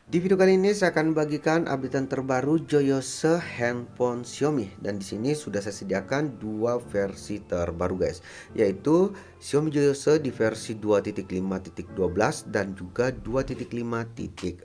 Di video kali ini saya akan bagikan updatean terbaru Joyose handphone Xiaomi, dan di sini sudah saya sediakan dua versi terbaru guys, yaitu Xiaomi Joyose di versi 2.5.12 dan juga 2.5.14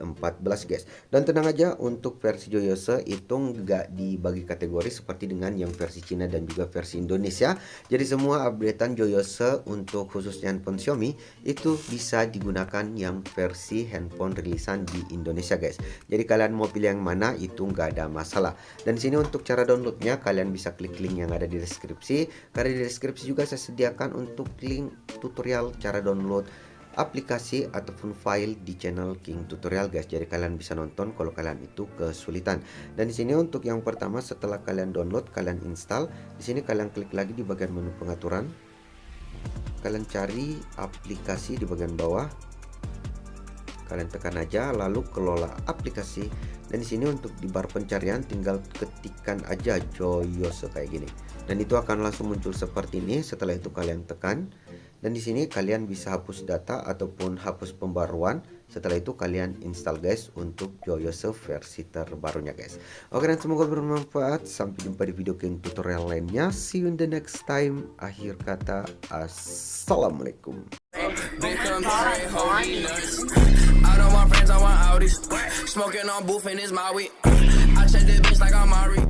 guys. Dan tenang aja, untuk versi Joyose itu nggak dibagi kategori seperti dengan yang versi Cina dan juga versi Indonesia. Jadi semua updatean Joyose untuk khususnya handphone Xiaomi itu bisa digunakan yang versi handphone rilisan di Indonesia guys. Jadi kalian mau pilih yang mana itu nggak ada masalah. Dan di sini untuk cara downloadnya kalian bisa klik link yang ada di deskripsi. Karena di deskripsi juga saya sediakan untuk link tutorial cara download aplikasi ataupun file di channel King Tutorial guys. Jadi kalian bisa nonton kalau kalian itu kesulitan. Dan di sini untuk yang pertama, setelah kalian download, kalian install. Di sini kalian klik lagi di bagian menu pengaturan. Kalian cari aplikasi di bagian bawah. Kalian tekan aja lalu kelola aplikasi, dan di sini untuk di bar pencarian tinggal ketikkan aja Joyose kayak gini, dan itu akan langsung muncul seperti ini. Setelah itu kalian tekan, dan di sini kalian bisa hapus data ataupun hapus pembaruan. Setelah itu kalian install guys untuk Joyose versi terbarunya guys. Oke, dan semoga bermanfaat. Sampai jumpa di video King tutorial lainnya. See you in the next time. Akhir kata, assalamualaikum. They come straight, holding nuts. I know my friends, I want Audis. Smoking on booth and it's my weed. I check the bitch like I'm Mari.